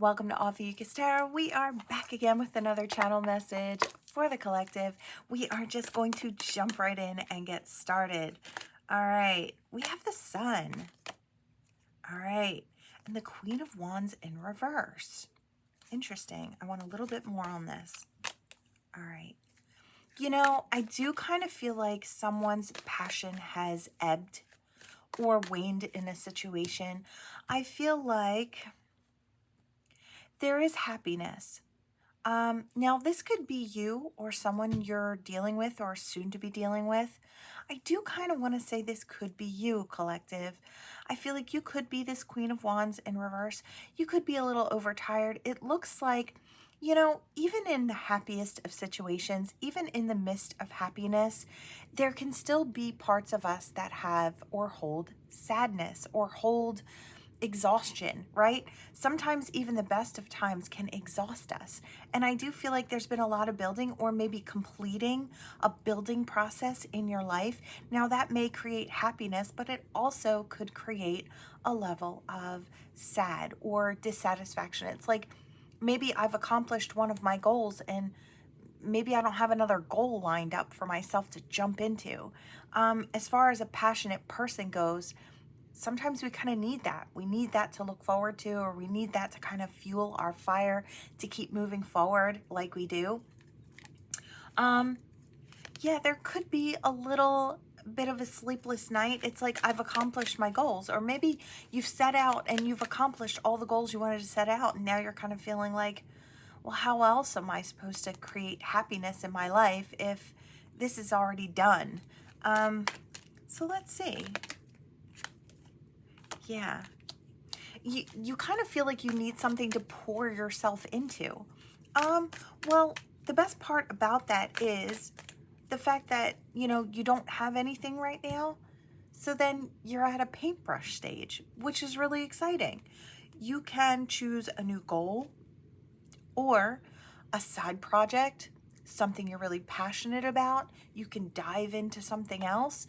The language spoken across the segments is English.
Welcome to Ophiuchus Tarot. We are back again with another channel message for the collective. We are just going to jump right in and get started. All right, we have the Sun. All right, and the Queen of Wands in reverse. Interesting. I want a little bit more on this. All right. You know, I do kind of feel like someone's passion has ebbed or waned in a situation. I feel like there is happiness. Now, this could be you or someone you're dealing with or soon to be dealing with. I do kind of want to say this could be you, collective. I feel like you could be this Queen of Wands in reverse. You could be a little overtired. It looks like, you know, even in the happiest of situations, even in the midst of happiness, there can still be parts of us that have or hold sadness or hold exhaustion, right? Sometimes even the best of times can exhaust us. And I do feel like there's been a lot of building or maybe completing a building process in your life. Now that may create happiness, but it also could create a level of sad or dissatisfaction. It's like maybe I've accomplished one of my goals and maybe I don't have another goal lined up for myself to jump into. As far as a passionate person goes, sometimes we kind of need that. We need that to look forward to, or we need that to kind of fuel our fire to keep moving forward like we do. Yeah, there could be a little bit of a sleepless night. It's like I've accomplished my goals, or maybe you've set out and you've accomplished all the goals you wanted to set out, and now you're kind of feeling like, well, how else am I supposed to create happiness in my life if this is already done? So let's see. Yeah. You kind of feel like you need something to pour yourself into. Well, the best part about that is the fact that, you know, you don't have anything right now. So then you're at a paintbrush stage, which is really exciting. You can choose a new goal or a side project, something you're really passionate about. You can dive into something else.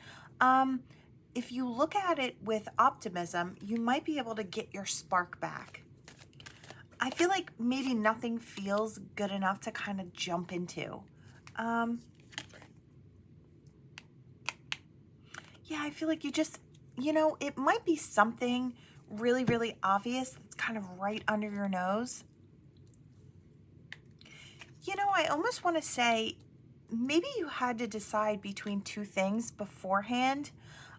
If you look at it with optimism, you might be able to get your spark back. I feel like maybe nothing feels good enough to kind of jump into. Yeah, I feel like you just, you know, it might be something really, really obvious that's kind of right under your nose. You know, I almost want to say maybe you had to decide between two things beforehand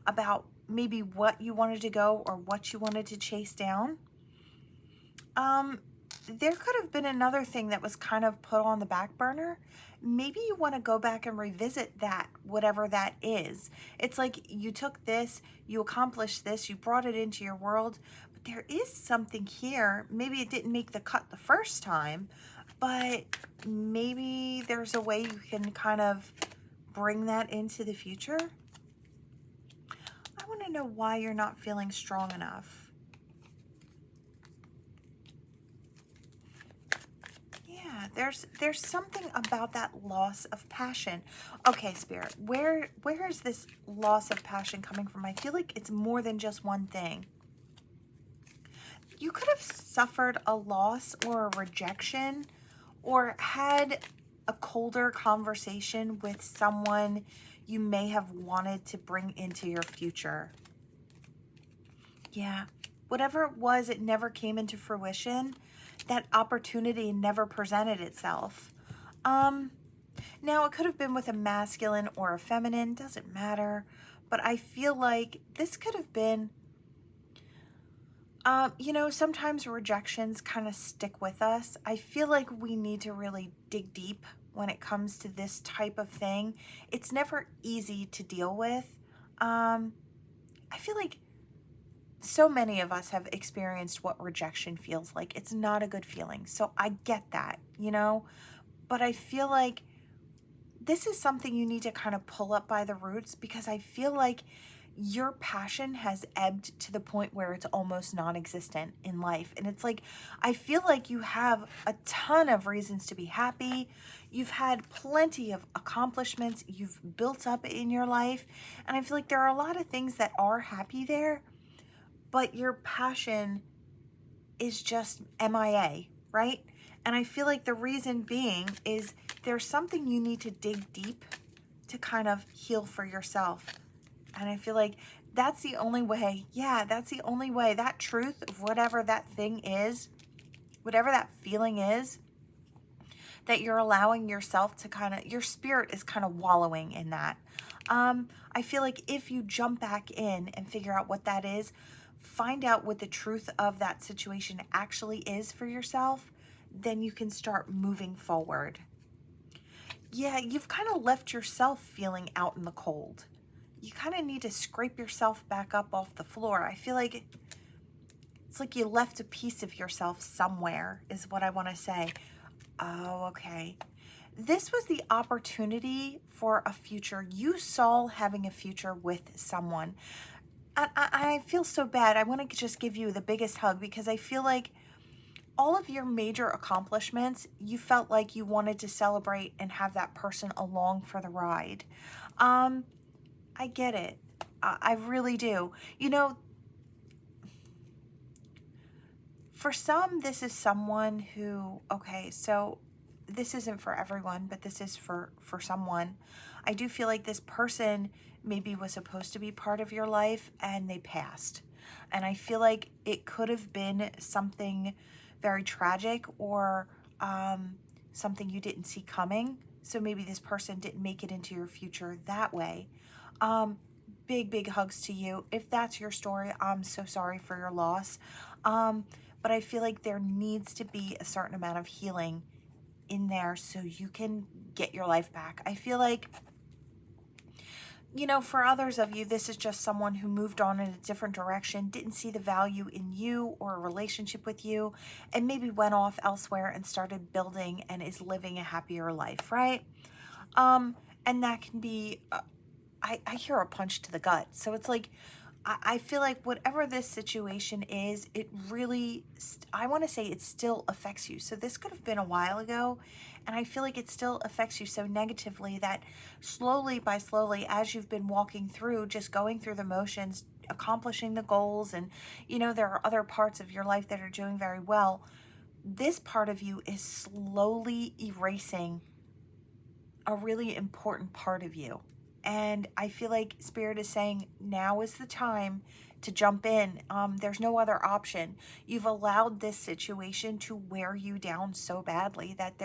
about maybe what you wanted to go or what you wanted to chase down. There could have been another thing that was kind of put on the back burner. Maybe you want to go back and revisit that, whatever that is. It's like you took this, you accomplished this, you brought it into your world, but there is something here. Maybe it didn't make the cut the first time, but maybe there's a way you can kind of bring that into the future. I want to know why you're not feeling strong enough. Yeah, there's something about that loss of passion. Okay, Spirit, where is this loss of passion coming from? I feel like it's more than just one thing. You could have suffered a loss or a rejection or had a colder conversation with someone you may have wanted to bring into your future. Yeah, whatever it was, it never came into fruition. That opportunity never presented itself. Now it could have been with a masculine or a feminine, doesn't matter. But I feel like this could have been, you know, sometimes rejections kind of stick with us. I feel like we need to really dig deep when it comes to this type of thing. It's never easy to deal with. I feel like so many of us have experienced what rejection feels like. It's not a good feeling. So I get that, you know, but I feel like this is something you need to kind of pull up by the roots, because I feel like your passion has ebbed to the point where it's almost non-existent in life. And it's like, I feel like you have a ton of reasons to be happy. You've had plenty of accomplishments you've built up in your life. And I feel like there are a lot of things that are happy there, but your passion is just MIA, right? And I feel like the reason being is there's something you need to dig deep to kind of heal for yourself. And I feel like that's the only way. Yeah, that's the only way. That truth of whatever that thing is, whatever that feeling is, that you're allowing yourself to kind of, your spirit is kind of wallowing in that. I feel like if you jump back in and figure out what that is, find out what the truth of that situation actually is for yourself, then you can start moving forward. Yeah, you've kind of left yourself feeling out in the cold. You kind of need to scrape yourself back up off the floor. I feel like it's like you left a piece of yourself somewhere, is what I want to say. Oh, okay. This was the opportunity for a future. You saw having a future with someone. I feel so bad. I want to just give you the biggest hug because I feel like all of your major accomplishments, you felt like you wanted to celebrate and have that person along for the ride. I get it. I really do. You know, for some, this is someone who, okay, so this isn't for everyone, but this is for someone. I do feel like this person maybe was supposed to be part of your life and they passed. And I feel like it could have been something very tragic or something you didn't see coming. So maybe this person didn't make it into your future that way. Big hugs to you. If that's your story, I'm so sorry for your loss. But I feel like there needs to be a certain amount of healing in there so you can get your life back. I feel like, you know, for others of you, this is just someone who moved on in a different direction, didn't see the value in you or a relationship with you, and maybe went off elsewhere and started building and is living a happier life, right? And that can be, I hear a punch to the gut. So it's like, I feel like whatever this situation is, it really, I want to say it still affects you. So this could have been a while ago, and I feel like it still affects you so negatively that slowly by slowly, as you've been walking through, just going through the motions, accomplishing the goals, and, you know, there are other parts of your life that are doing very well. This part of you is slowly erasing a really important part of you. And I feel like Spirit is saying now is the time to jump in. There's no other option. You've allowed this situation to wear you down so badly that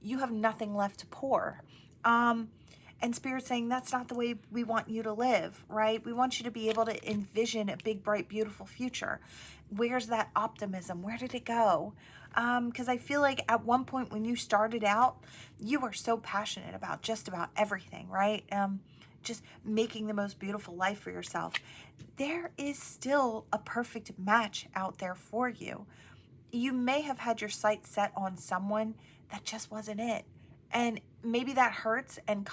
you have nothing left to pour. And Spirit's saying that's not the way we want you to live, right? We want you to be able to envision a big, bright, beautiful future. Where's that optimism? Where did it go? Because I feel like at one point when you started out, you were so passionate about just about everything, right? Just making the most beautiful life for yourself. There is still a perfect match out there for you. You may have had your sights set on someone that just wasn't it. And maybe that hurts, and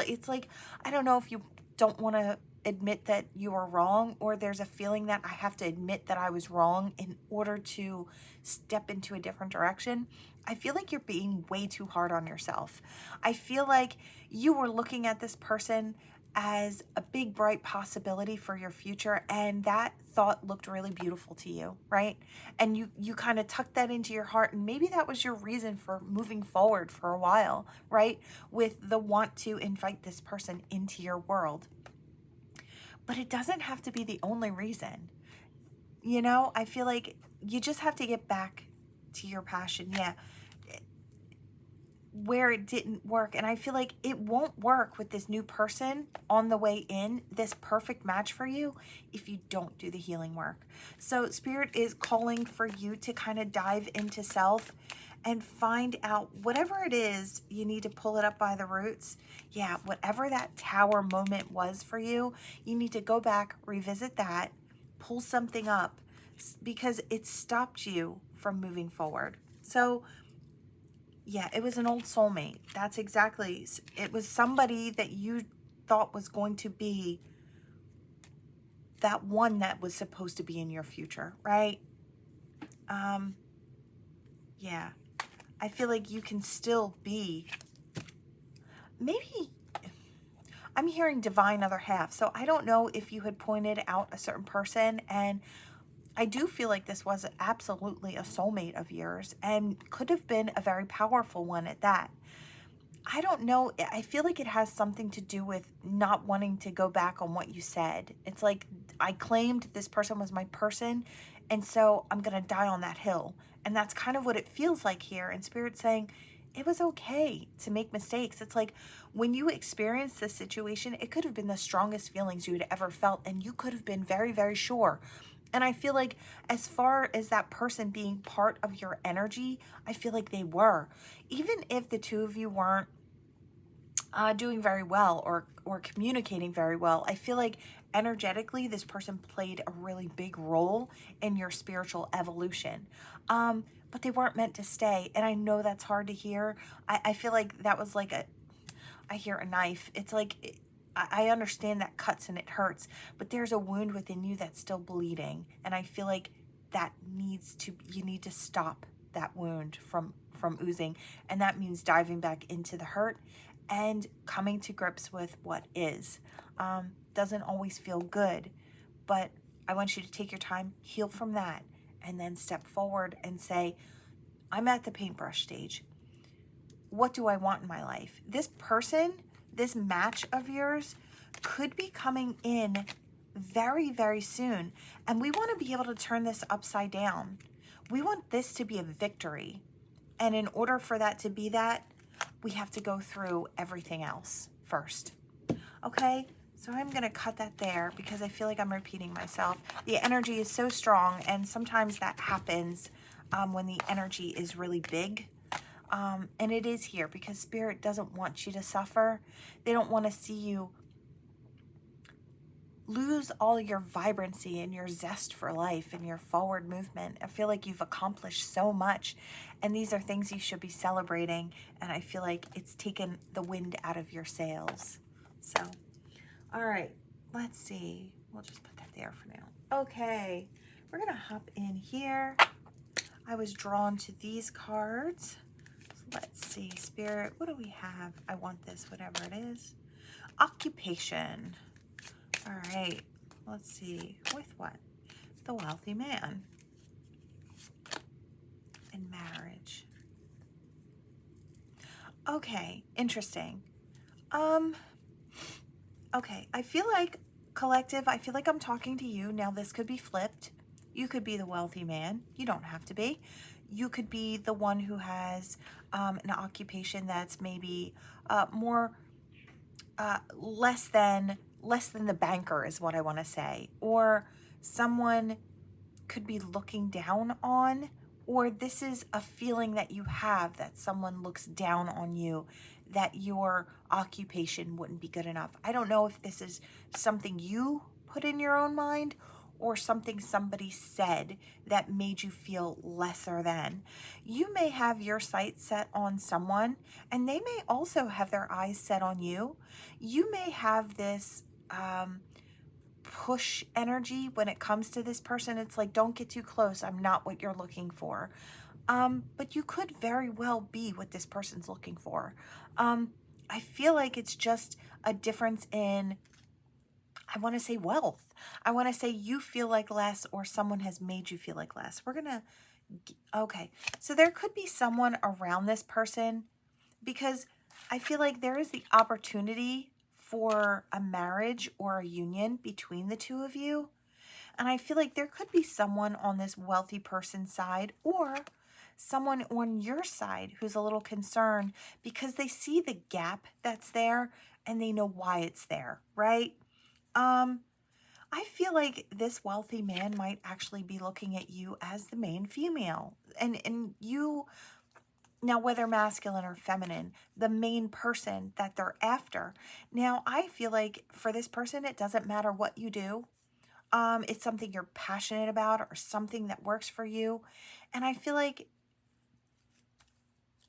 it's like, I don't know if you don't want to admit that you are wrong, or there's a feeling that I have to admit that I was wrong in order to step into a different direction. I feel like you're being way too hard on yourself. I feel like you were looking at this person as a big, bright possibility for your future, and that thought looked really beautiful to you, right? And you kind of tucked that into your heart, and maybe that was your reason for moving forward for a while, right? With the want to invite this person into your world. But it doesn't have to be the only reason. You know, I feel like you just have to get back to your passion. Yeah, where it didn't work. And I feel like it won't work with this new person on the way in, this perfect match for you, if you don't do the healing work. So Spirit is calling for you to kind of dive into self and find out whatever it is you need to pull it up by the roots. Yeah, whatever that tower moment was for you, you need to go back, revisit that, pull something up, because it stopped you from moving forward. So yeah, it was an old soulmate. That's exactly, it was somebody that you thought was going to be that one that was supposed to be in your future, right? Yeah, I feel like you can still be, maybe, I'm hearing divine other half. So I don't know if you had pointed out a certain person, and I do feel like this was absolutely a soulmate of yours and could have been a very powerful one at that. I don't know. I feel like it has something to do with not wanting to go back on what you said. It's like I claimed this person was my person, and so I'm going to die on that hill. And that's kind of what it feels like here. And Spirit's saying it was okay to make mistakes. It's like when you experience this situation, it could have been the strongest feelings you had ever felt, and you could have been very, very sure. And I feel like as far as that person being part of your energy, I feel like they were. Even if the two of you weren't doing very well or communicating very well, I feel like energetically this person played a really big role in your spiritual evolution. But they weren't meant to stay. And I know that's hard to hear. I feel like that was like I hear a knife. It's like, I understand that cuts and it hurts, but there's a wound within you that's still bleeding. And I feel like that you need to stop that wound from oozing. And that means diving back into the hurt and coming to grips with what is. Doesn't always feel good, but I want you to take your time, heal from that, and then step forward and say, I'm at the paintbrush stage. What do I want in my life? This person, this match of yours could be coming in very, very soon. And we want to be able to turn this upside down. We want this to be a victory. And in order for that to be that, we have to go through everything else first. Okay? So I'm going to cut that there because I feel like I'm repeating myself. The energy is so strong, and sometimes that happens when the energy is really big. And it is here because Spirit doesn't want you to suffer. They don't want to see you lose all your vibrancy and your zest for life and your forward movement. I feel like you've accomplished so much, and these are things you should be celebrating, and I feel like it's taken the wind out of your sails. So, all right, let's see. We'll just put that there for now. Okay, we're going to hop in here. I was drawn to these cards. So let's see, Spirit, what do we have? I want this, whatever it is. Occupation. All right, let's see, with what? The wealthy man. And marriage. Okay, interesting. Okay, I feel like, collective, I feel like I'm talking to you. Now, this could be flipped. You could be the wealthy man. You don't have to be. You could be the one who has an occupation that's maybe more, less than the banker is what I want to say. Or someone could be looking down on, or this is a feeling that you have that someone looks down on you, that your occupation wouldn't be good enough. I don't know if this is something you put in your own mind or something somebody said that made you feel lesser than. You may have your sights set on someone, and they may also have their eyes set on you. You may have this push energy when it comes to this person. It's like, don't get too close. I'm not what you're looking for. But you could very well be what this person's looking for. I feel like it's just a difference in, I want to say wealth. I want to say you feel like less, or someone has made you feel like less. We're going to, okay. So there could be someone around this person, because I feel like there is the opportunity for a marriage or a union between the two of you. And I feel like there could be someone on this wealthy person's side, or someone on your side who's a little concerned because they see the gap that's there and they know why it's there, right? I feel like this wealthy man might actually be looking at you as the main female. And you, now whether masculine or feminine, the main person that they're after. Now, I feel like for this person, it doesn't matter what you do. It's something you're passionate about or something that works for you. And I feel like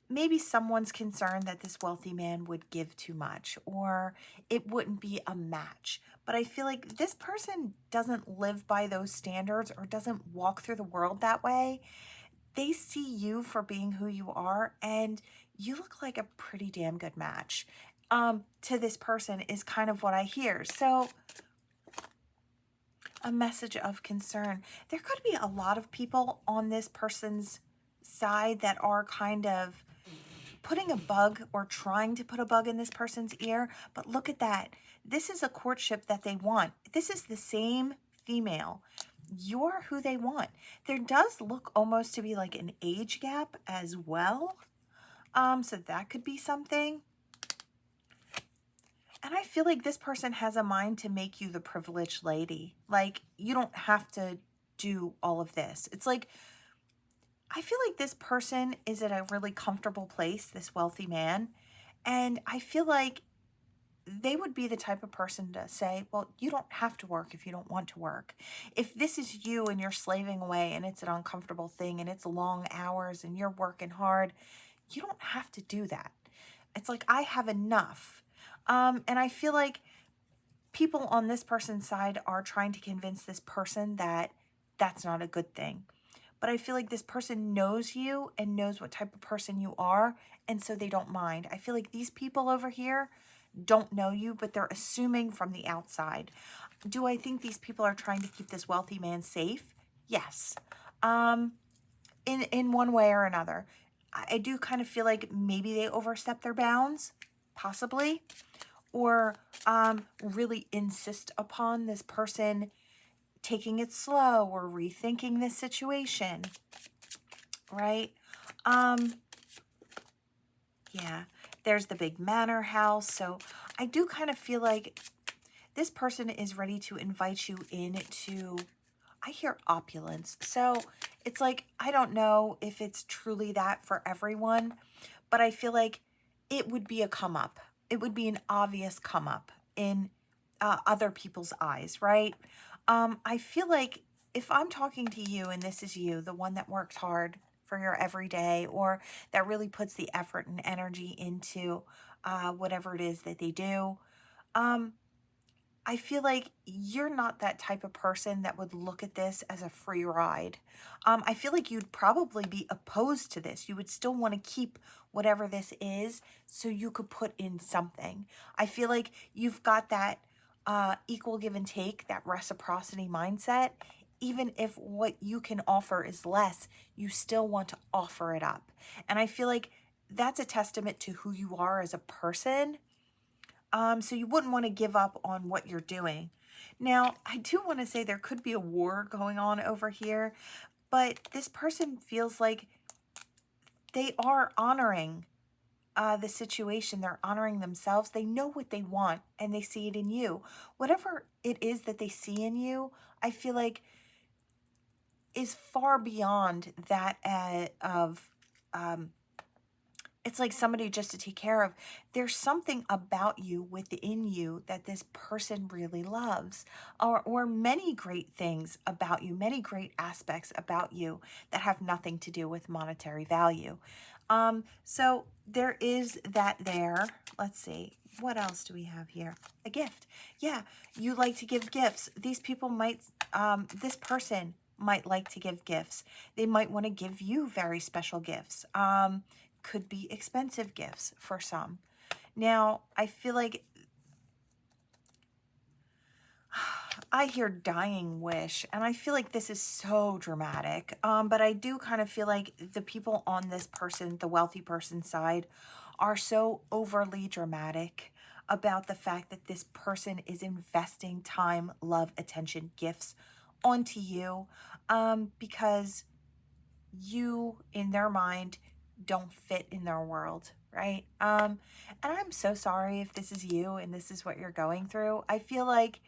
maybe someone's concerned that this wealthy man would give too much, or it wouldn't be a match. But I feel like this person doesn't live by those standards or doesn't walk through the world that way. They see you for being who you are, and you look like a pretty damn good match to this person is kind of what I hear. So a message of concern. There could be a lot of people on this person's side that are kind of putting a bug or trying to put a bug in this person's ear. But look at that. This is a courtship that they want. This is the same female. You're who they want. There does look almost to be like an age gap as well. So that could be something. And I feel like this person has a mind to make you the privileged lady. Like, you don't have to do all of this. It's like, I feel like this person is at a really comfortable place, this wealthy man. And I feel like they would be the type of person to say, well, you don't have to work if you don't want to work. If this is you and you're slaving away and it's an uncomfortable thing and it's long hours and you're working hard, you don't have to do that. It's like, I have enough. And I feel like people on this person's side are trying to convince this person that that's not a good thing. But I feel like this person knows you and knows what type of person you are, and so they don't mind. I feel like these people over here don't know you, but they're assuming from the outside. Do I think these people are trying to keep this wealthy man safe? Yes. In one way or another. I do kind of feel like maybe they overstep their bounds, possibly, or really insist upon this person taking it slow or rethinking this situation, right? Yeah, there's the big manor house. So I do kind of feel like this person is ready to invite you into, I hear opulence. So it's like, I don't know if it's truly that for everyone, but I feel like it would be a come up. It would be an obvious come up in other people's eyes, right? I feel like if I'm talking to you and this is you, the one that works hard for your everyday or that really puts the effort and energy into whatever it is that they do, I feel like you're not that type of person that would look at this as a free ride. I feel like you'd probably be opposed to this. You would still want to keep whatever this is so you could put in something. I feel like you've got that equal give and take, that reciprocity mindset. Even if what you can offer is less, you still want to offer it up. And I feel like that's a testament to who you are as a person. So you wouldn't want to give up on what you're doing. Now, I do want to say there could be a war going on over here, but this person feels like they are honoring the situation. They're honoring themselves. They know what they want and they see it in you. Whatever it is that they see in you, I feel like is far beyond that of it's like somebody just to take care of. There's something about you, within you, that this person really loves, or many great things about you, many great aspects about you that have nothing to do with monetary value. So there is that there. Let's see. What else do we have here? A gift. Yeah, you like to give gifts. These people might, this person might like to give gifts. They might want to give you very special gifts. Could be expensive gifts for some. Now, I feel like I hear dying wish, and I feel like this is so dramatic. But I do kind of feel like the people on this person, the wealthy person's side, are so overly dramatic about the fact that this person is investing time, love, attention, gifts onto you, because you, in their mind, don't fit in their world, right? And I'm so sorry if this is you and this is what you're going through. I feel like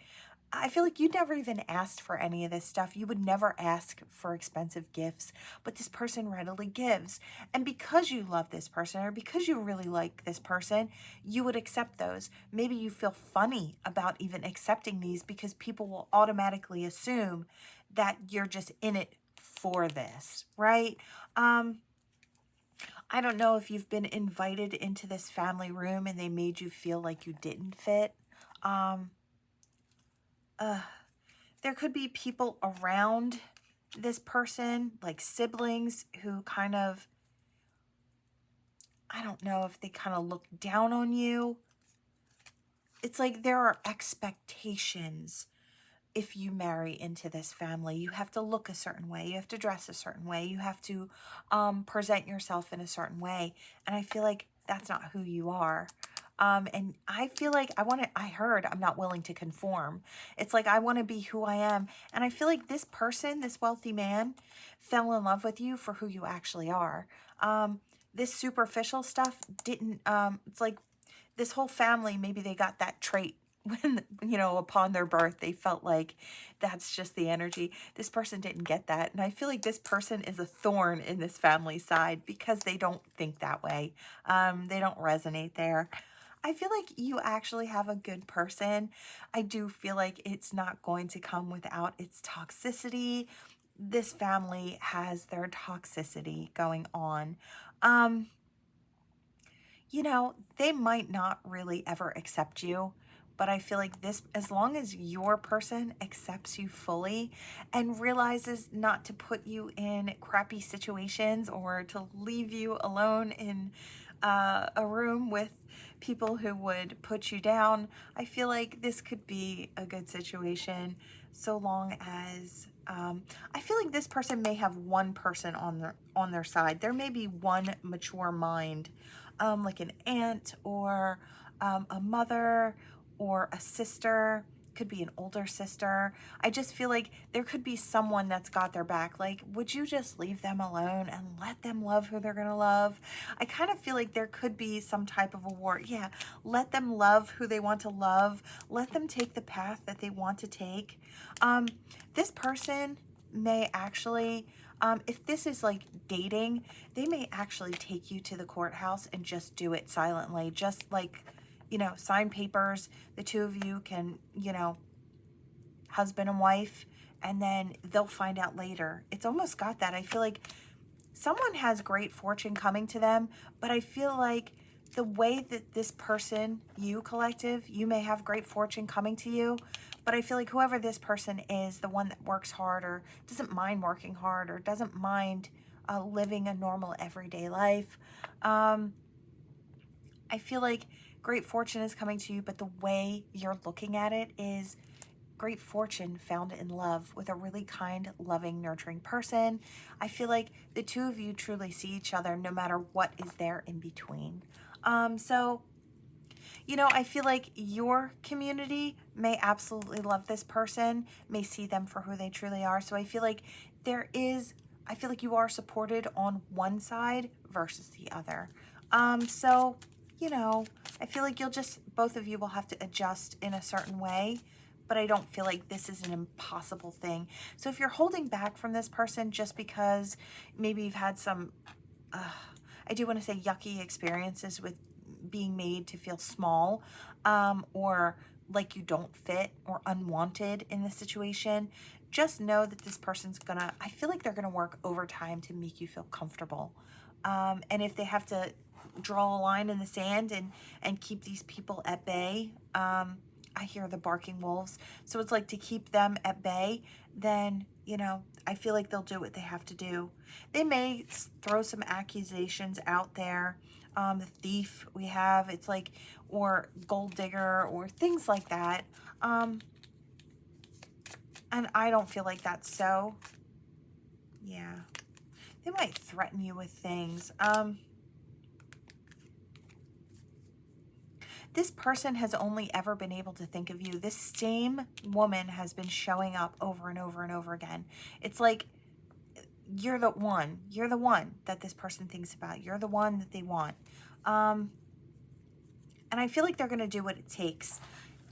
you never even asked for any of this stuff. You would never ask for expensive gifts, but this person readily gives. And because you love this person or because you really like this person, you would accept those. Maybe you feel funny about even accepting these because people will automatically assume that you're just in it for this, right? I don't know if you've been invited into this family room and they made you feel like you didn't fit. Um, there could be people around this person, like siblings, who kind of, I don't know if they kind of look down on you. It's like there are expectations if you marry into this family, you have to look a certain way, you have to dress a certain way, you have to present yourself in a certain way. And I feel like that's not who you are. And I feel like I heard I'm not willing to conform. It's like I want to be who I am. And I feel like this person, this wealthy man, fell in love with you for who you actually are. This superficial stuff didn't, it's like this whole family, maybe they got that trait when, you know, upon their birth, they felt like that's just the energy. This person didn't get that. And I feel like this person is a thorn in this family side because they don't think that way. They don't resonate there. I feel like you actually have a good person. I do feel like it's not going to come without its toxicity. This family has their toxicity going on. Um, you know, they might not really ever accept you, but I feel like this, as long as your person accepts you fully and realizes not to put you in crappy situations or to leave you alone in a room with people who would put you down, I feel like this could be a good situation so long as I feel like this person may have one person on their side. There may be one mature mind, like an aunt or a mother or a sister, could be an older sister. I just feel like there could be someone that's got their back. Like, would you just leave them alone and let them love who they're going to love? I kind of feel like there could be some type of a war. Yeah, let them love who they want to love. Let them take the path that they want to take. This person may actually, if this is like dating, they may actually take you to the courthouse and just do it silently. Just like, you know, sign papers. The two of you can, you know, husband and wife, and then they'll find out later. It's almost got that. I feel like someone has great fortune coming to them, but I feel like the way that this person, you collective, you may have great fortune coming to you, but I feel like whoever this person is, the one that works hard or doesn't mind working hard or doesn't mind living a normal everyday life, I feel like great fortune is coming to you, but the way you're looking at it is great fortune found in love with a really kind, loving, nurturing person. I feel like the two of you truly see each other no matter what is there in between. So, you know, I feel like your community may absolutely love this person, may see them for who they truly are. So I feel like I feel like you are supported on one side versus the other. So, you know, I feel like both of you will have to adjust in a certain way, but I don't feel like this is an impossible thing. So if you're holding back from this person just because maybe you've had some, I do want to say yucky experiences with being made to feel small, or like you don't fit or unwanted in this situation, just know that this person's I feel like they're gonna work overtime to make you feel comfortable. And if they have to draw a line in the sand and keep these people at bay, I hear the barking wolves. So it's like to keep them at bay, then, you know, I feel like they'll do what they have to do. They may throw some accusations out there. The thief we have, it's like, or gold digger or things like that. And I don't feel like that's so. Yeah. They might threaten you with things. This person has only ever been able to think of you. This same woman has been showing up over and over and over again. It's like you're the one. You're the one that this person thinks about. You're the one that they want. And I feel like they're going to do what it takes.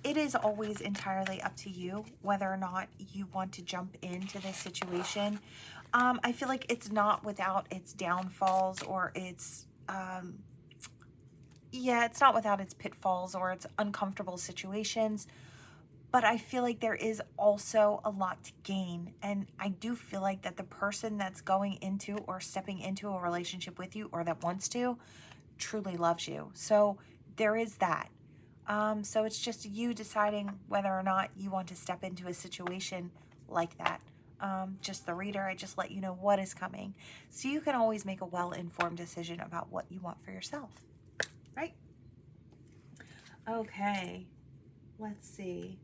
It is always entirely up to you whether or not you want to jump into this situation. I feel like it's not without its downfalls or its... yeah, it's not without its pitfalls or its uncomfortable situations, but I feel like there is also a lot to gain. And I do feel like that the person that's going into or stepping into a relationship with you or that wants to truly loves you. So there is that. So it's just you deciding whether or not you want to step into a situation like that. Just the reader, I just let you know what is coming. So you can always make a well-informed decision about what you want for yourself. Right? Okay, let's see.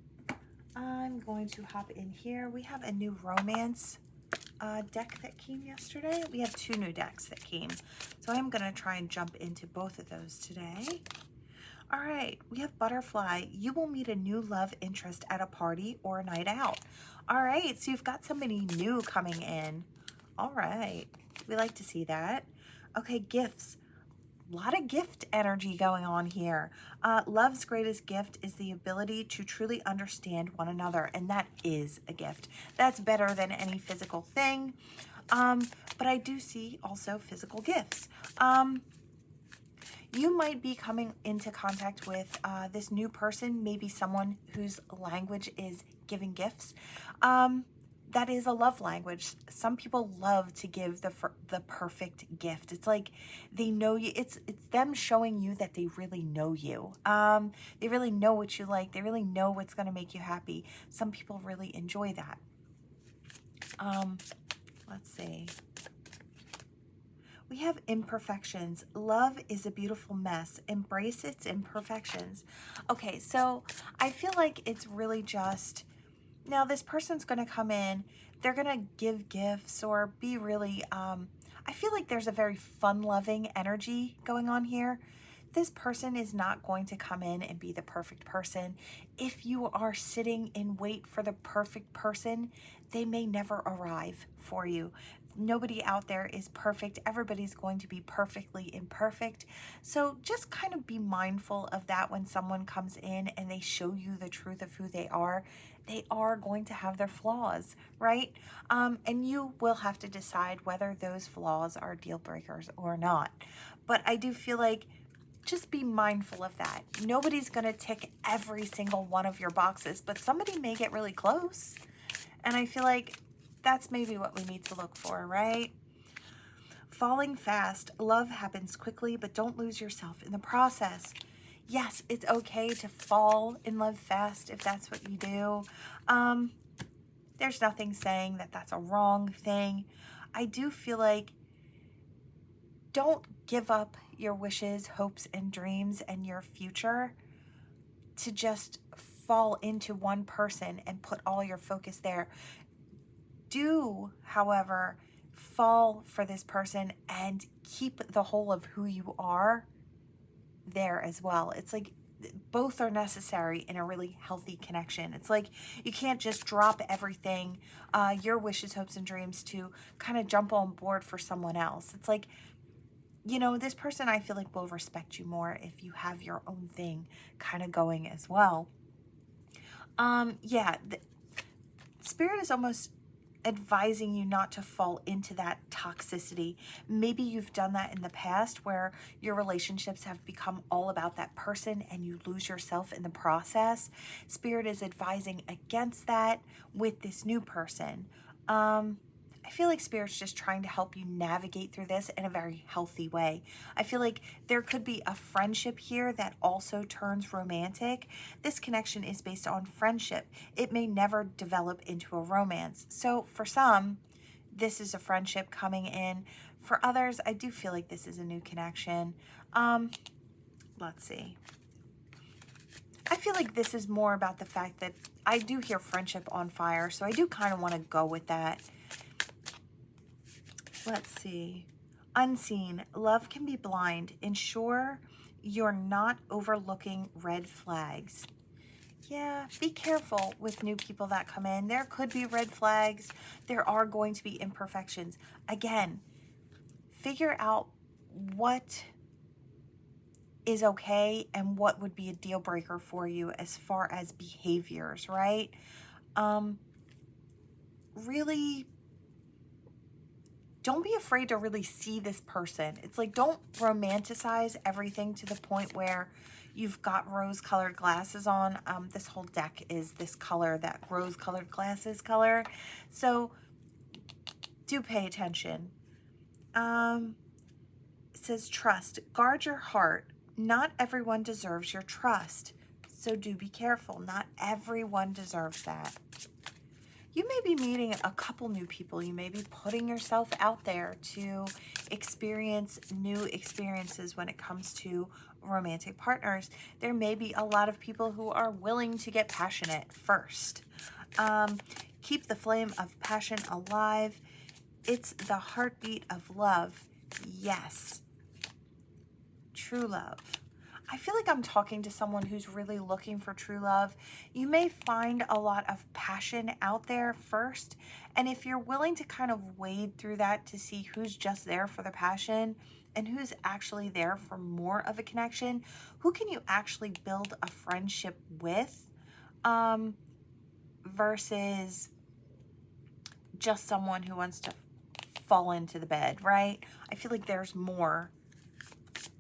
I'm going to hop in here. We have a new romance deck that came yesterday. We have 2 new decks that came. So I'm going to try and jump into both of those today. All right, we have Butterfly. You will meet a new love interest at a party or a night out. All right, so you've got somebody new coming in. All right, we like to see that. Okay, gifts. A lot of gift energy going on here. Love's greatest gift is the ability to truly understand one another, and that is a gift. That's better than any physical thing. But I do see also physical gifts. You might be coming into contact with this new person, maybe someone whose language is giving gifts. That is a love language. Some people love to give the perfect gift. It's like they know you. It's them showing you that they really know you. They really know what you like. They really know what's going to make you happy. Some people really enjoy that. Let's see. We have imperfections. Love is a beautiful mess. Embrace its imperfections. Okay, so I feel like it's really just, now this person's going to come in, they're going to give gifts or be really, I feel like there's a very fun-loving energy going on here. This person is not going to come in and be the perfect person. If you are sitting in wait for the perfect person, they may never arrive for you. Nobody out there is perfect. Everybody's going to be perfectly imperfect. So just kind of be mindful of that when someone comes in and they show you the truth of who they are. They are going to have their flaws, right? And you will have to decide whether those flaws are deal breakers or not. But I do feel like just be mindful of that. Nobody's going to tick every single one of your boxes, but somebody may get really close. And I feel like that's maybe what we need to look for, right? Falling fast. Love happens quickly, but don't lose yourself in the process. Yes, it's okay to fall in love fast if that's what you do. There's nothing saying that that's a wrong thing. I do feel like don't give up your wishes, hopes, and dreams and your future to just fall into one person and put all your focus there. Do, however, fall for this person and keep the whole of who you are there as well. It's like both are necessary in a really healthy connection. It's like you can't just drop everything, your wishes, hopes, and dreams to kind of jump on board for someone else. It's like, you know, this person I feel like will respect you more if you have your own thing kind of going as well. Yeah, Spirit is almost advising you not to fall into that toxicity. Maybe you've done that in the past where your relationships have become all about that person and you lose yourself in the process. Spirit is advising against that with this new person. I feel like Spirit's just trying to help you navigate through this in a very healthy way. I feel like there could be a friendship here that also turns romantic. This connection is based on friendship. It may never develop into a romance. So for some, this is a friendship coming in. For others, I do feel like this is a new connection. Let's see. I feel like this is more about the fact that I do hear friendship on fire, so I do kind of want to go with that. Let's see. Unseen. Love can be blind. Ensure you're not overlooking red flags. Yeah, be careful with new people that come in. There could be red flags. There are going to be imperfections. Again, figure out what is okay and what would be a deal breaker for you as far as behaviors, right? Really, don't be afraid to really see this person. It's like, don't romanticize everything to the point where you've got rose-colored glasses on. This whole deck is this color, that rose-colored glasses color. So do pay attention. It says trust. Guard your heart. Not everyone deserves your trust. So do be careful. Not everyone deserves that. You may be meeting a couple new people. You may be putting yourself out there to experience new experiences when it comes to romantic partners. There may be a lot of people who are willing to get passionate first. Keep the flame of passion alive. It's the heartbeat of love. Yes. True love. I feel like I'm talking to someone who's really looking for true love. You may find a lot of passion out there first. And if you're willing to kind of wade through that to see who's just there for the passion and who's actually there for more of a connection, who can you actually build a friendship with, versus just someone who wants to fall into the bed, right? I feel like there's more.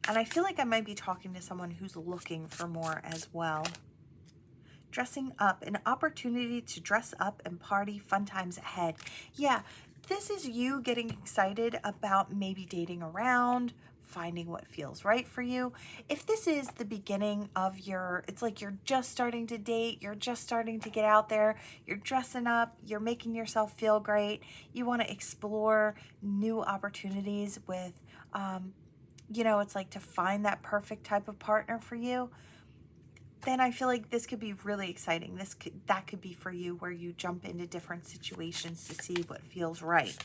And I feel like I might be talking to someone who's looking for more as well. Dressing up, an opportunity to dress up and party, fun times ahead. Yeah, this is you getting excited about maybe dating around, finding what feels right for you. If this is the beginning of it's like you're just starting to date, you're just starting to get out there, you're dressing up, you're making yourself feel great, you want to explore new opportunities with, it's like to find that perfect type of partner for you, then I feel like this could be really exciting. That could be for you, where you jump into different situations to see what feels right.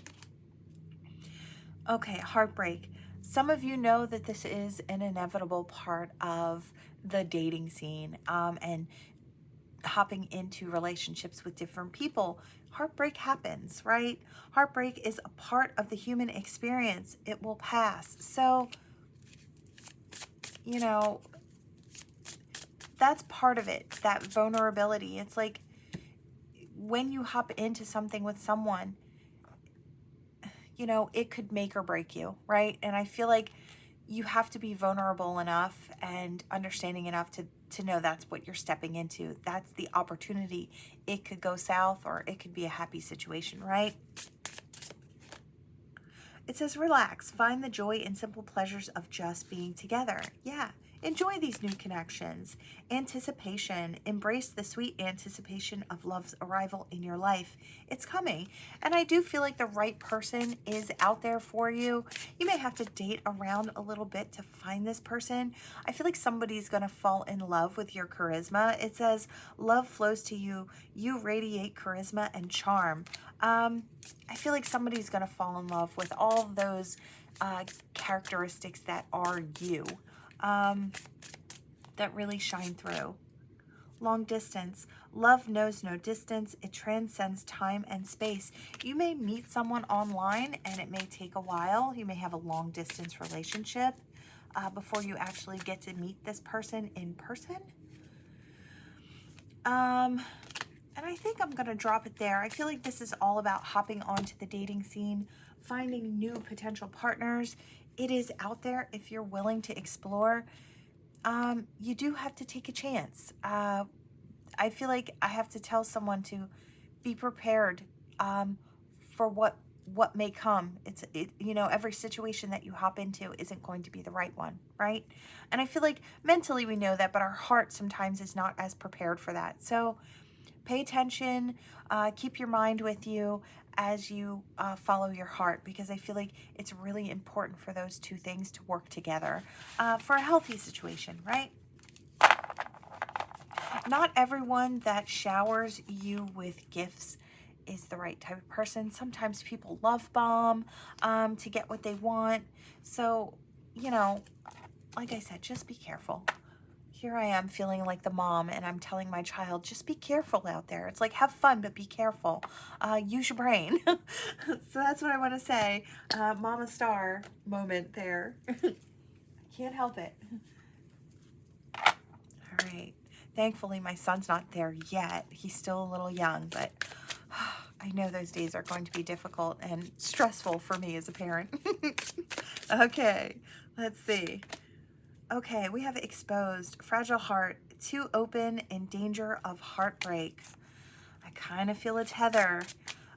Okay, heartbreak. Some of you know that this is an inevitable part of the dating scene, and hopping into relationships with different people. Heartbreak happens, right? Heartbreak is a part of the human experience. It will pass. So, that's part of it, that vulnerability. It's like when you hop into something with someone, it could make or break you, right? And I feel like you have to be vulnerable enough and understanding enough to know that's what you're stepping into. That's the opportunity. It could go south or it could be a happy situation, right? It says, relax, find the joy and simple pleasures of just being together. Yeah. Enjoy these new connections. Anticipation. Embrace the sweet anticipation of love's arrival in your life. It's coming. And I do feel like the right person is out there for you. You may have to date around a little bit to find this person. I feel like somebody's going to fall in love with your charisma. It says, love flows to you. You radiate charisma and charm. I feel like somebody's going to fall in love with all those characteristics that are you. That really shine through. Long distance. Love knows no distance. It transcends time and space. You may meet someone online and it may take a while. You may have a long distance relationship before you actually get to meet this person in person. And I think I'm going to drop it there. I feel like this is all about hopping onto the dating scene, finding new potential partners. It is out there if you're willing to explore. You do have to take a chance. I feel like I have to tell someone to be prepared for what may come. Every situation that you hop into isn't going to be the right one, right? And I feel like mentally we know that, but our heart sometimes is not as prepared for that. So pay attention, keep your mind with you as you follow your heart, because I feel like it's really important for those two things to work together for a healthy situation, right? Not everyone that showers you with gifts is the right type of person. Sometimes people love bomb to get what they want. So, like I said, just be careful. Here I am feeling like the mom, and I'm telling my child, just be careful out there. It's like, have fun, but be careful. Use your brain. So that's what I want to say. Mama Star moment there. Can't help it. All right. Thankfully, my son's not there yet. He's still a little young, but I know those days are going to be difficult and stressful for me as a parent. Okay, let's see. Okay, we have exposed, fragile heart, too open, in danger of heartbreak. I kind of feel it's Heather.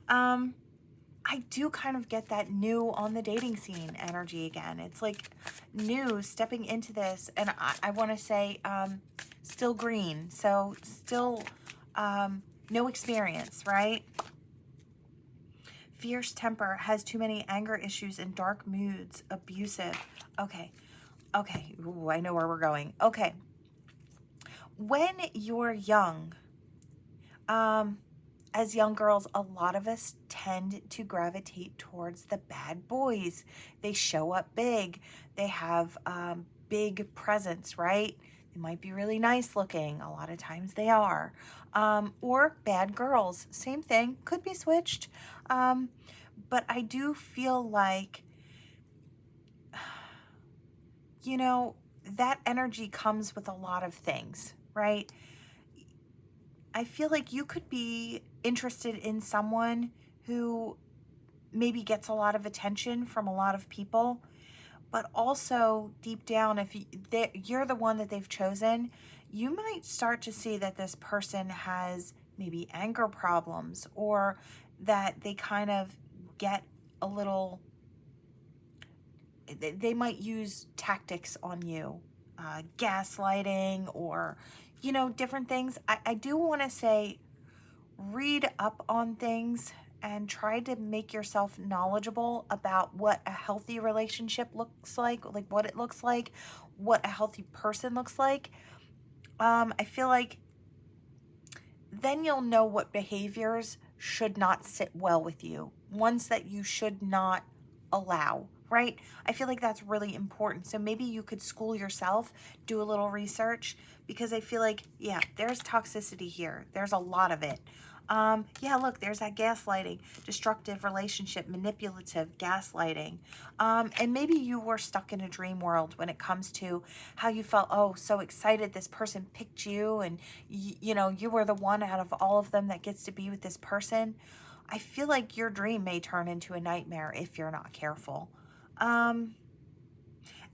I do kind of get that new on the dating scene energy again. It's like new, stepping into this, and I want to say still green, so still no experience, right? Fierce temper, has too many anger issues and dark moods, abusive. Okay. Okay. Ooh, I know where we're going. Okay. When you're young, as young girls, a lot of us tend to gravitate towards the bad boys. They show up big. They have big presence, right? They might be really nice looking. A lot of times they are. Or bad girls. Same thing. Could be switched. But I do feel like, you know, that energy comes with a lot of things, right? I feel like you could be interested in someone who maybe gets a lot of attention from a lot of people, but also deep down, if you're the one that they've chosen, you might start to see that this person has maybe anger problems, or that they kind of get a little, they might use tactics on you, gaslighting, or, you know, different things. I do want to say, read up on things and try to make yourself knowledgeable about what a healthy relationship looks like what it looks like, what a healthy person looks like. I feel like then you'll know what behaviors should not sit well with you, ones that you should not allow, right? I feel like that's really important. So maybe you could school yourself, do a little research, because I feel like, yeah, there's toxicity here. There's a lot of it. Yeah, look, there's that gaslighting, destructive relationship, manipulative gaslighting. And maybe you were stuck in a dream world when it comes to how you felt, oh, so excited this person picked you, and you know, you were the one out of all of them that gets to be with this person. I feel like your dream may turn into a nightmare if you're not careful.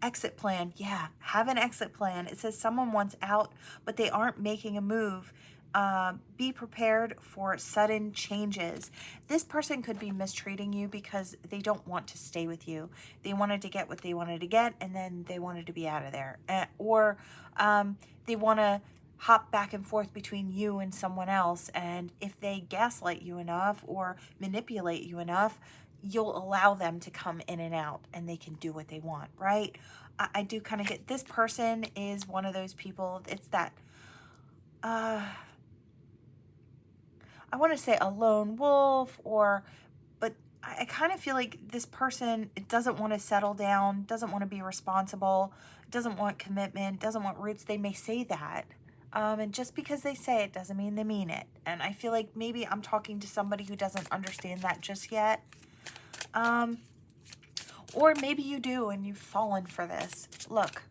Exit plan. Yeah, have an exit plan. It says someone wants out, but they aren't making a move. Be prepared for sudden changes. This person could be mistreating you because they don't want to stay with you. They wanted to get what they wanted to get, and then they wanted to be out of there. Or they want to hop back and forth between you and someone else. And if they gaslight you enough or manipulate you enough, you'll allow them to come in and out, and they can do what they want, right? I do kind of get, this person is one of those people, it's that, I want to say a lone wolf, or, but I kind of feel like this person, it doesn't want to settle down, doesn't want to be responsible, doesn't want commitment, doesn't want roots. They may say that. And just because they say it doesn't mean they mean it. And I feel like maybe I'm talking to somebody who doesn't understand that just yet. Or maybe you do and you've fallen for this. Look,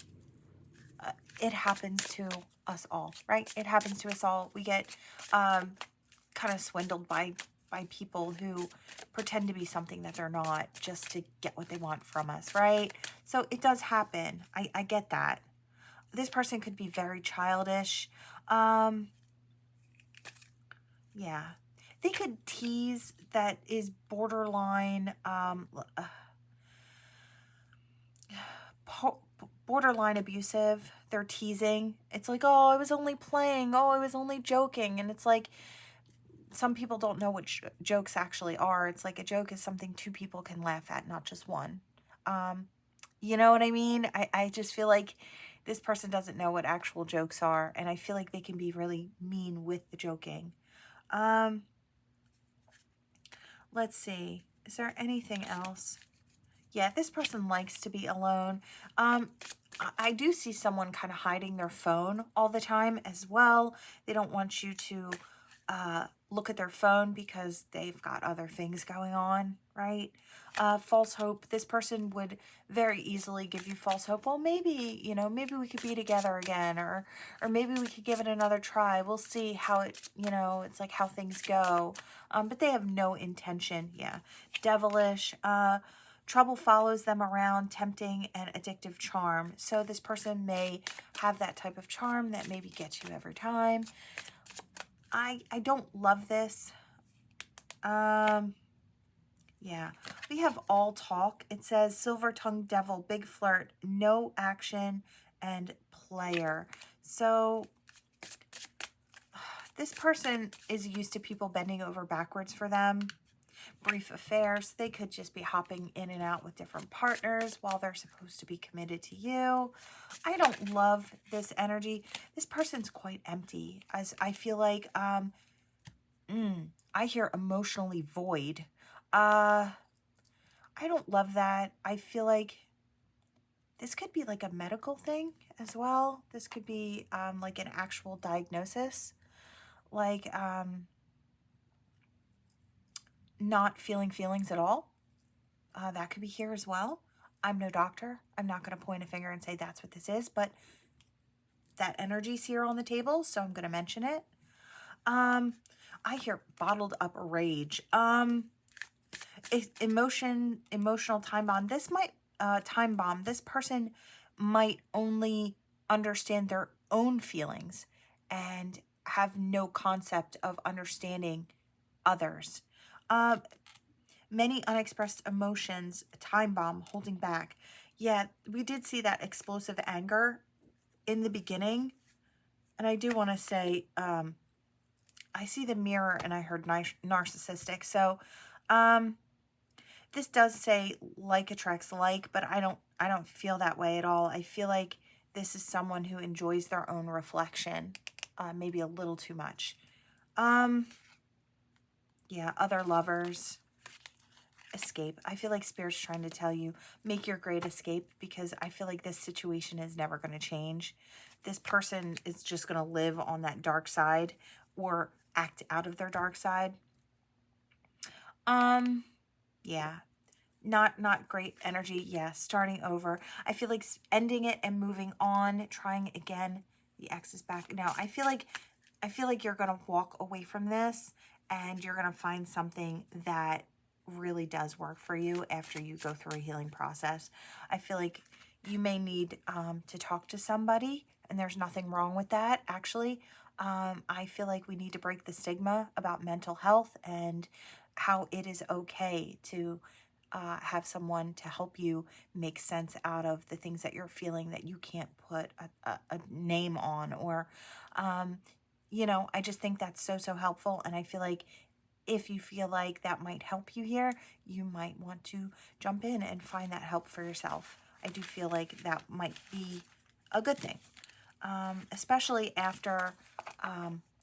it happens to us all, right? It happens to us all. We get kind of swindled by people who pretend to be something that they're not, just to get what they want from us, right? So it does happen. I get that. This person could be very childish. Yeah. They could tease that is borderline, borderline abusive. They're teasing. It's like, oh, I was only playing. Oh, I was only joking. And it's like, some people don't know what jokes actually are. It's like a joke is something two people can laugh at, not just one. You know what I mean? I just feel like this person doesn't know what actual jokes are. And I feel like they can be really mean with the joking. Let's see. Is there anything else? Yeah, this person likes to be alone. I do see someone kind of hiding their phone all the time as well. They don't want you to look at their phone because they've got other things going on, right? False hope. This person would very easily give you false hope. Well, maybe, you know, maybe we could be together again, or maybe we could give it another try. We'll see how it, you know, it's like how things go. But they have no intention. Yeah. Devilish. Trouble follows them around, tempting and addictive charm. So this person may have that type of charm that maybe gets you every time. I don't love this. Yeah. We have all talk. It says silver-tongued devil, big flirt, no action, and player. So this person is used to people bending over backwards for them. brief affairs. They could just be hopping in and out with different partners while they're supposed to be committed to you. I don't love this energy. This person's quite empty, as I feel like, I hear emotionally void. I don't love that. I feel like this could be like a medical thing as well. This could be like an actual diagnosis, like not feeling feelings at all. That could be here as well. I'm no doctor. I'm not going to point a finger and say that's what this is, but that energy's here on the table, so I'm going to mention it. I hear bottled up rage. Emotional time bomb. This might time bomb. This person might only understand their own feelings and have no concept of understanding others. Many unexpressed emotions, time bomb, holding back. Yeah, we did see that explosive anger in the beginning. And I do want to say, I see the mirror and I heard narcissistic. So, this does say like attracts like, but I don't feel that way at all. I feel like this is someone who enjoys their own reflection, maybe a little too much. Yeah, other lovers. Escape. I feel like Spirit's trying to tell you, make your great escape, because I feel like this situation is never going to change. This person is just going to live on that dark side or act out of their dark side. Yeah. Not great energy. Yeah, starting over. I feel like ending it and moving on, trying again. The X is back. Now, I feel like you're going to walk away from this and you're going to find something that really does work for you after you go through a healing process. I feel like you may need to talk to somebody, and there's nothing wrong with that, actually. I feel like we need to break the stigma about mental health and how it is okay to have someone to help you make sense out of the things that you're feeling that you can't put a name on, or you know, I just think that's so helpful. And I feel like if you feel like that might help you here, you might want to jump in and find that help for yourself. I do feel like that might be a good thing, especially after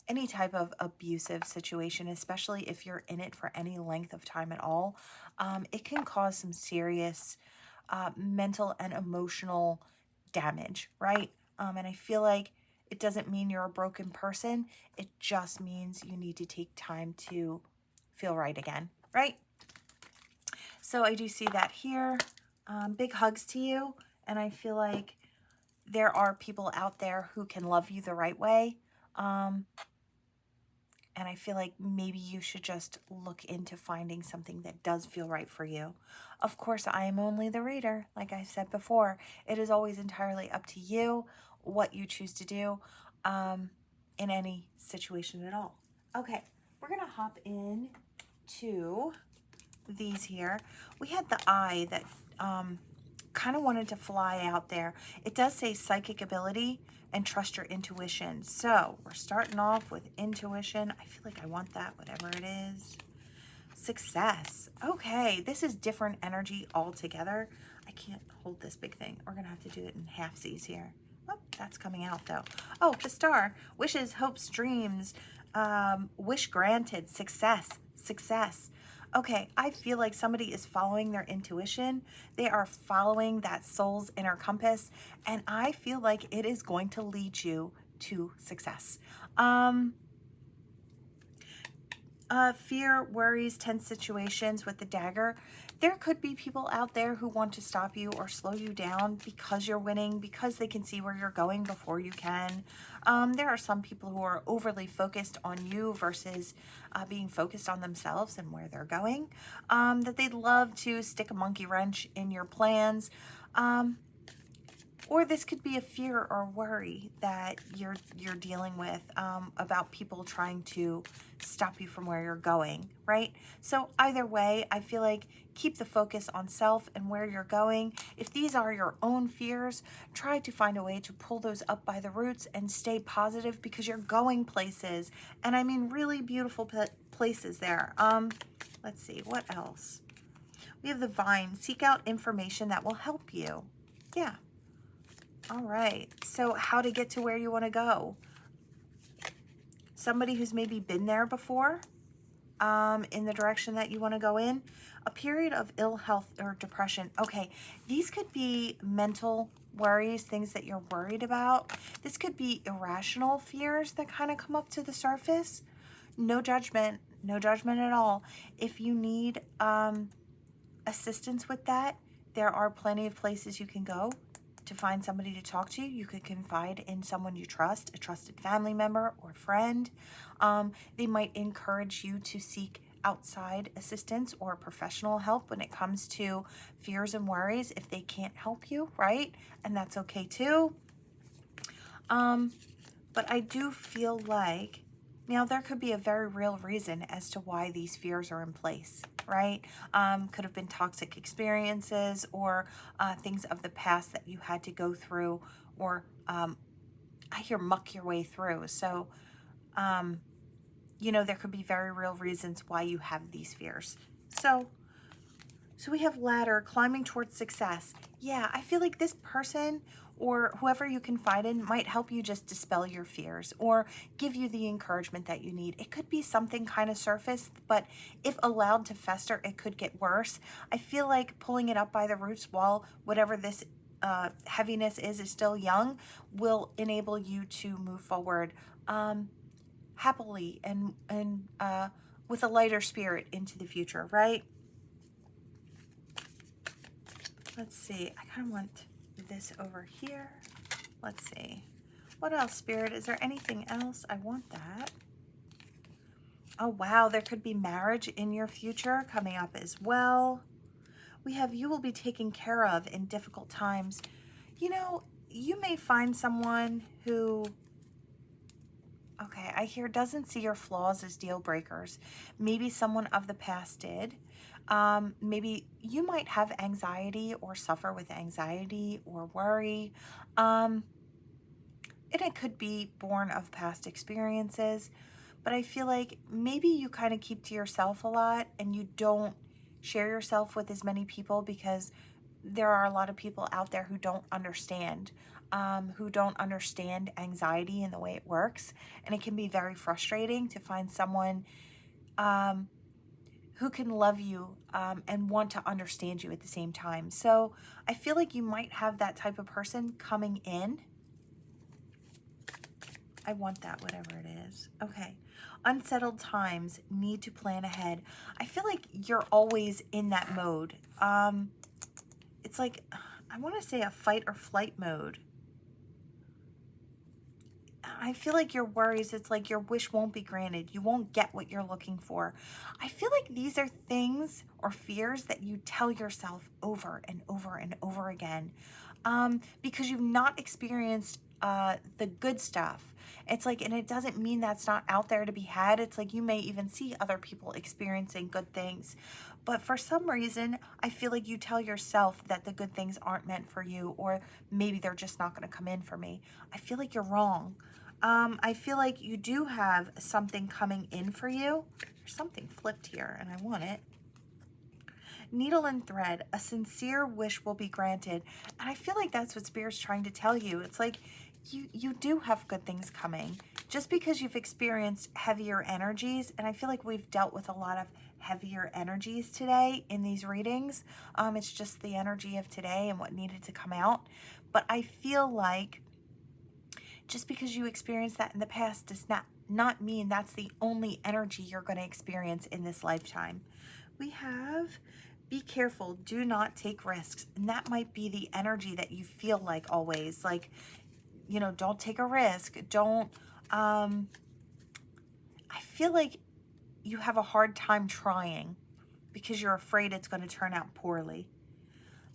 any type of abusive situation, especially if you're in it for any length of time at all. It can cause some serious mental and emotional damage, right? And I feel like it doesn't mean you're a broken person. It just means you need to take time to feel right again, right? So I do see that here. Big hugs to you. And I feel like there are people out there who can love you the right way. And I feel like maybe you should just look into finding something that does feel right for you. Of course, I am only the reader. Like I said before, it is always entirely up to you what you choose to do in any situation at all. Okay, we're going to hop in to these here. We had the eye that kind of wanted to fly out there. It does say psychic ability and trust your intuition. So we're starting off with intuition. I feel like I want that, whatever it is. Success. Okay, this is different energy altogether. I can't hold this big thing. We're going to have to do it in halfsies here. Oh, that's coming out though. Oh, the star. Wishes, hopes, dreams. Wish granted. Success. Success. Okay, I feel like somebody is following their intuition. They are following that soul's inner compass, and I feel like it is going to lead you to success. Fear, worries, tense situations with the dagger. There could be people out there who want to stop you or slow you down because you're winning, because they can see where you're going before you can. There are some people who are overly focused on you versus being focused on themselves and where they're going, that they'd love to stick a monkey wrench in your plans. Or this could be a fear or worry that you're dealing with about people trying to stop you from where you're going, right? So either way, I feel like keep the focus on self and where you're going. If these are your own fears, try to find a way to pull those up by the roots and stay positive, because you're going places. And I mean really beautiful places there. Let's see, what else? We have the vine. Seek out information that will help you. Yeah. All right. So how to get to where you want to go. Somebody who's maybe been there before, in the direction that you want to go in. A period of ill health or depression. Okay, these could be mental worries, things that you're worried about. This could be irrational fears that kind of come up to the surface. No judgment. No judgment at all. If you need assistance with that, there are plenty of places you can go to find somebody to talk to. You could confide in someone you trust, a trusted family member or friend. They might encourage you to seek outside assistance or professional help when it comes to fears and worries if they can't help you, right? And that's okay too. But I do feel like, now there could be a very real reason as to why these fears are in place, right? Could have been toxic experiences or things of the past that you had to go through, or I hear muck your way through. So, you know, there could be very real reasons why you have these fears. So we have ladder, climbing towards success. Yeah, I feel like this person or whoever you confide in might help you just dispel your fears or give you the encouragement that you need. It could be something kind of surface, but if allowed to fester, it could get worse. I feel like pulling it up by the roots while whatever this heaviness is still young will enable you to move forward happily and with a lighter spirit into the future, right? Let's see, I kind of want this over here. Let's see. What else, Spirit? Is there anything else? I want that. Oh, wow. There could be marriage in your future coming up as well. We have you will be taken care of in difficult times. You know, you may find someone who, okay, I hear doesn't see your flaws as deal breakers. Maybe someone of the past did. Maybe you might have anxiety or suffer with anxiety or worry. And it could be born of past experiences. But I feel like maybe you kind of keep to yourself a lot and you don't share yourself with as many people because there are a lot of people out there who don't understand anxiety and the way it works. And it can be very frustrating to find someone who can love you and want to understand you at the same time. So I feel like you might have that type of person coming in. I want that, whatever it is. Okay. Unsettled times, need to plan ahead. I feel like you're always in that mode. It's like, I want to say a fight or flight mode. I feel like your worries, it's like your wish won't be granted. You won't get what you're looking for. I feel like these are things or fears that you tell yourself over and over and over again because you've not experienced the good stuff. It's like, and it doesn't mean that's not out there to be had. It's like you may even see other people experiencing good things. But for some reason, I feel like you tell yourself that the good things aren't meant for you, or maybe they're just not going to come in for me. I feel like you're wrong. I feel like you do have something coming in for you. There's something flipped here and I want it. Needle and thread, a sincere wish will be granted. And I feel like that's what Spirit's trying to tell you. It's like you do have good things coming. Just because you've experienced heavier energies, and I feel like we've dealt with a lot of heavier energies today in these readings. It's just the energy of today and what needed to come out. But I feel like just because you experienced that in the past does not mean that's the only energy you're going to experience in this lifetime. We have, be careful, do not take risks. And that might be the energy that you feel like always. Like, you know, don't take a risk. Don't, I feel like you have a hard time trying because you're afraid it's going to turn out poorly.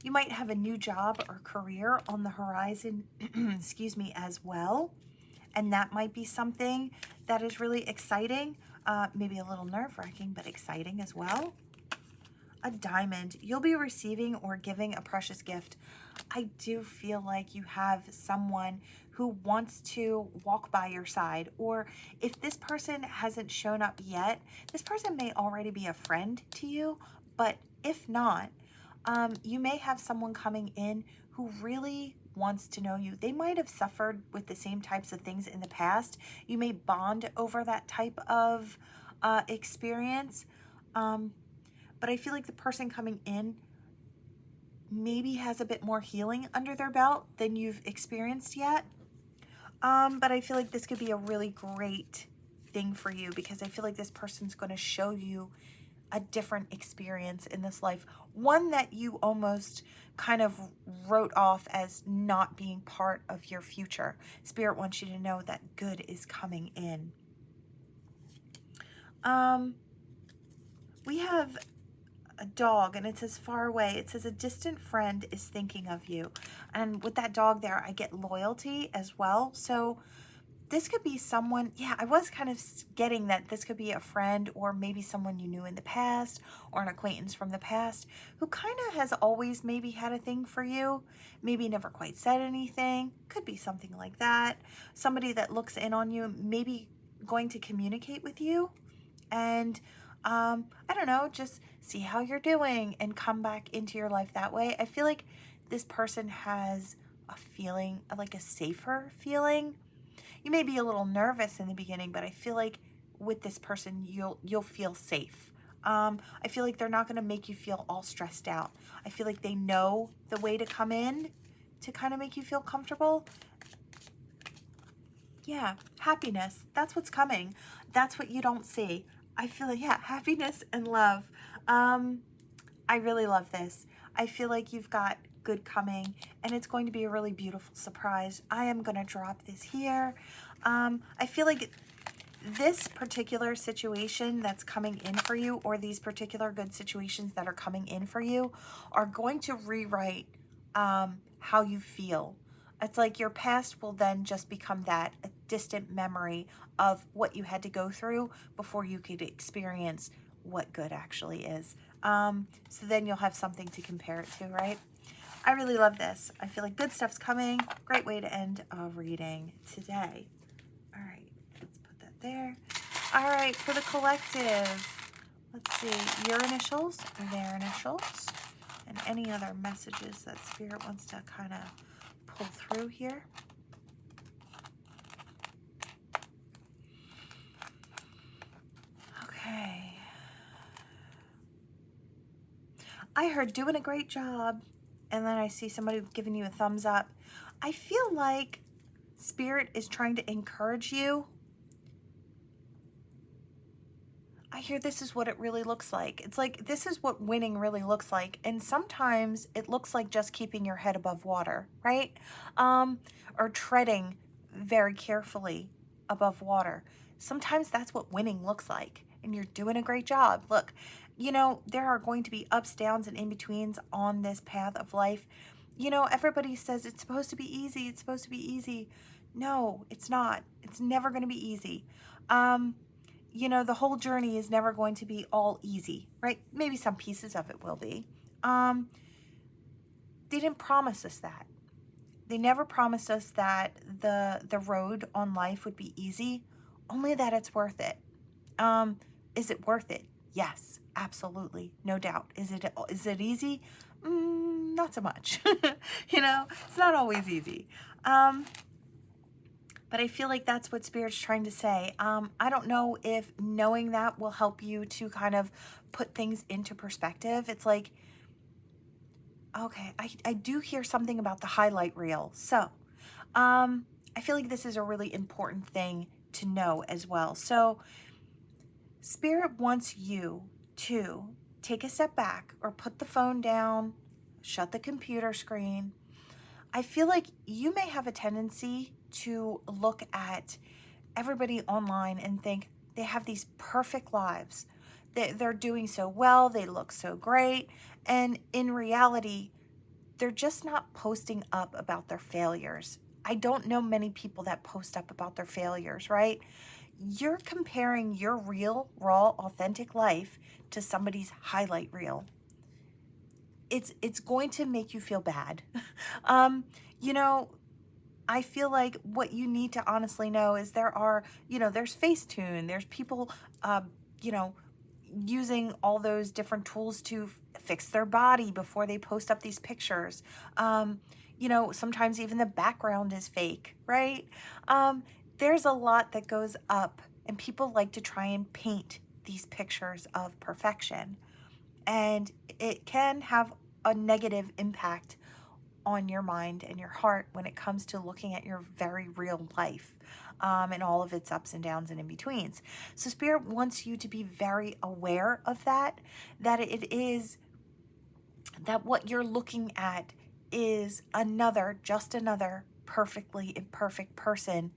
You might have a new job or career on the horizon, excuse me, as well. And that might be something that is really exciting, maybe a little nerve-wracking, but exciting as well. A diamond. You'll be receiving or giving a precious gift. I do feel like you have someone who wants to walk by your side, or if this person hasn't shown up yet, this person may already be a friend to you, but if not, you may have someone coming in who really wants to know you. They might have suffered with the same types of things in the past. You may bond over that type of experience. But I feel like the person coming in maybe has a bit more healing under their belt than you've experienced yet. But I feel like this could be a really great thing for you, because I feel like this person's going to show you a different experience in this life, one that you almost kind of wrote off as not being part of your future. Spirit wants you to know that good is coming in. We have a dog, and it says far away. It says a distant friend is thinking of you. And with that dog there, I get loyalty as well. So this could be someone, yeah, I was kind of getting that this could be a friend, or maybe someone you knew in the past, or an acquaintance from the past who kind of has always maybe had a thing for you, maybe never quite said anything. Could be something like that. Somebody that looks in on you, maybe going to communicate with you, and I don't know, just see how you're doing and come back into your life that way. I feel like this person has a feeling, like a safer feeling. You may be a little nervous in the beginning, but I feel like with this person, you'll feel safe. I feel like they're not going to make you feel all stressed out. I feel like they know the way to come in to kind of make you feel comfortable. Yeah, happiness. That's what's coming. That's what you don't see. I feel like, yeah, happiness and love. I really love this. I feel like you've got good coming, and it's going to be a really beautiful surprise. I am going to drop this here. I feel like this particular situation that's coming in for you, or these particular good situations that are coming in for you, are going to rewrite how you feel. It's like your past will then just become a distant memory of what you had to go through before you could experience what good actually is. So then you'll have something to compare it to, right? I really love this. I feel like good stuff's coming. Great way to end a reading today. All right, let's put that there. All right, for the collective, let's see, your initials, their initials, and any other messages that Spirit wants to kind of pull through here. Okay. I heard doing a great job, and then I see somebody giving you a thumbs up. I feel like Spirit is trying to encourage you. I hear this is what it really looks like. It's like, this is what winning really looks like. And sometimes it looks like just keeping your head above water, right? Or treading very carefully above water. Sometimes that's what winning looks like. And you're doing a great job. Look, you know, there are going to be ups, downs, and in-betweens on this path of life. You know, everybody says it's supposed to be easy. It's supposed to be easy. No, it's not. It's never going to be easy. You know, the whole journey is never going to be all easy, right? Maybe some pieces of it will be. They didn't promise us that. They never promised us that the road on life would be easy, only that it's worth it. Is it worth it? Yes, absolutely, no doubt. Is it easy? Not so much. You know, it's not always easy. But I feel like that's what Spirit's trying to say. I don't know if knowing that will help you to kind of put things into perspective. It's like, okay, I do hear something about the highlight reel. So I feel like this is a really important thing to know as well. So Spirit wants you to take a step back, or put the phone down, shut the computer screen. I feel like you may have a tendency to look at everybody online and think they have these perfect lives. They're doing so well, they look so great, and in reality, they're just not posting up about their failures. I don't know many people that post up about their failures, right? You're comparing your real, raw, authentic life to somebody's highlight reel. It's going to make you feel bad. You know, I feel like what you need to honestly know is there are, there's Facetune, there's people, you know, using all those different tools to fix their body before they post up these pictures. Sometimes even the background is fake, right? There's a lot that goes up, and people like to try and paint these pictures of perfection. And it can have a negative impact on your mind and your heart when it comes to looking at your very real life, and all of its ups and downs and in betweens. So Spirit wants you to be very aware of that that what you're looking at is just another perfectly imperfect person,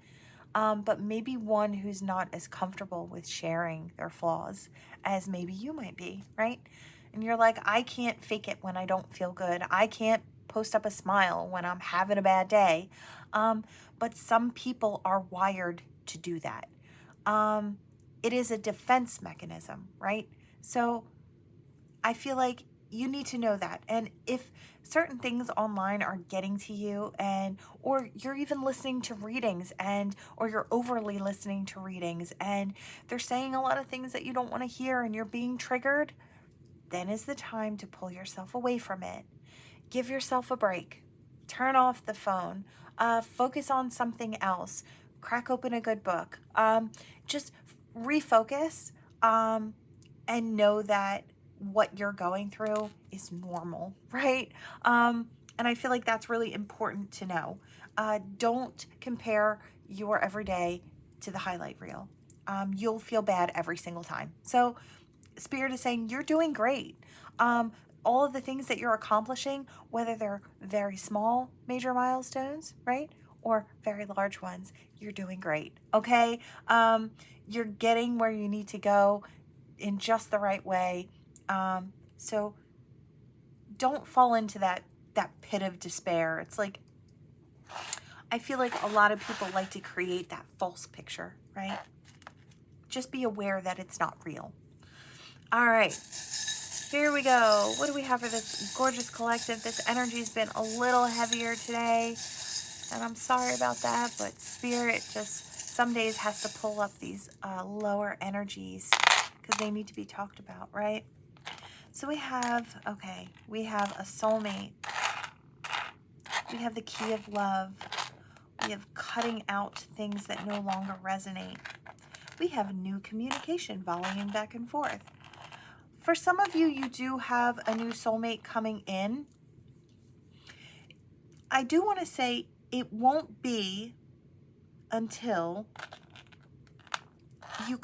but maybe one who's not as comfortable with sharing their flaws as maybe you might be, right? And you're like, I can't fake it when I don't feel good. I can't post up a smile when I'm having a bad day. But some people are wired to do that. It is a defense mechanism, right? So I feel like you need to know that. And if certain things online are getting to you, or you're even listening to readings, or you're overly listening to readings, and they're saying a lot of things that you don't want to hear and you're being triggered, then is the time to pull yourself away from it. Give yourself a break. Turn off the phone. Focus on something else. Crack open a good book. Just refocus, and know that what you're going through is normal, right? And I feel like that's really important to know. Don't compare your everyday to the highlight reel. You'll feel bad every single time. So Spirit is saying you're doing great. All of the things that you're accomplishing, whether they're very small major milestones, right, or very large ones, you're doing great, okay? You're getting where you need to go in just the right way. So don't fall into that pit of despair. It's like, I feel like a lot of people like to create that false picture, right? Just be aware that it's not real. All right, here we go. What do we have for this gorgeous collective? This energy's been a little heavier today, and I'm sorry about that, but Spirit just some days has to pull up these lower energies because they need to be talked about, right? So we have a soulmate. We have the key of love. We have cutting out things that no longer resonate. We have new communication volleying back and forth. For some of you, you do have a new soulmate coming in. I do want to say it won't be until you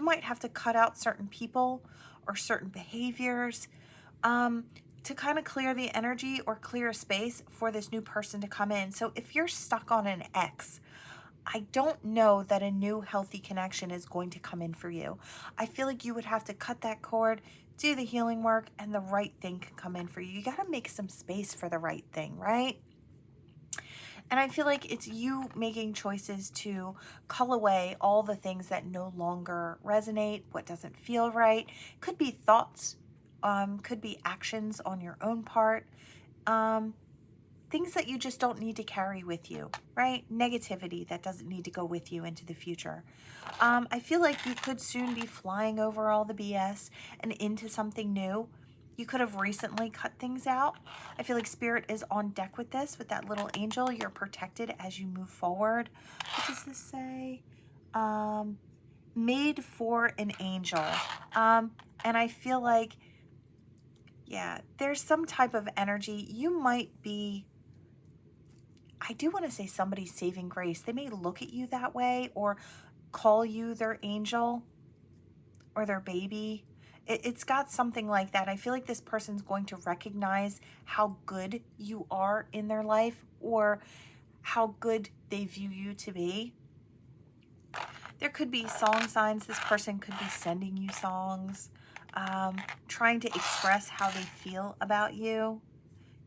might have to cut out certain people or certain behaviors to kind of clear the energy or clear a space for this new person to come in. So if you're stuck on an ex, I don't know that a new healthy connection is going to come in for you. I feel like you would have to cut that cord, do the healing work, and the right thing can come in for you. You got to make some space for the right thing, right? And I feel like it's you making choices to cull away all the things that no longer resonate, what doesn't feel right. Could be thoughts, could be actions on your own part, things that you just don't need to carry with you, right? Negativity that doesn't need to go with you into the future. I feel like you could soon be flying over all the BS and into something new. You could have recently cut things out. I feel like Spirit is on deck with this, with that little angel. You're protected as you move forward. What does this say? Made for an angel. And I feel like, yeah, there's some type of energy. You might be, I do want to say somebody's saving grace. They may look at you that way or call you their angel or their baby. It's got something like that. I feel like this person's going to recognize how good you are in their life or how good they view you to be. There could be song signs. This person could be sending you songs, trying to express how they feel about you.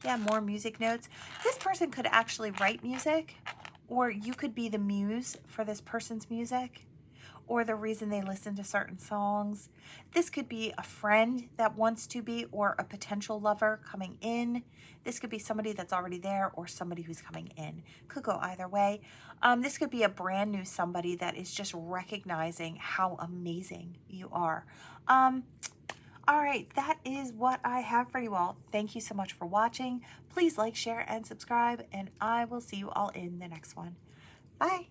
Yeah, more music notes. This person could actually write music, or you could be the muse for this person's music, or the reason they listen to certain songs. This could be a friend that wants to be, or a potential lover coming in. This could be somebody that's already there, or somebody who's coming in. Could go either way. This could be a brand new somebody that is just recognizing how amazing you are. All right, that is what I have for you all. Thank you so much for watching. Please like, share, and subscribe, and I will see you all in the next one. Bye.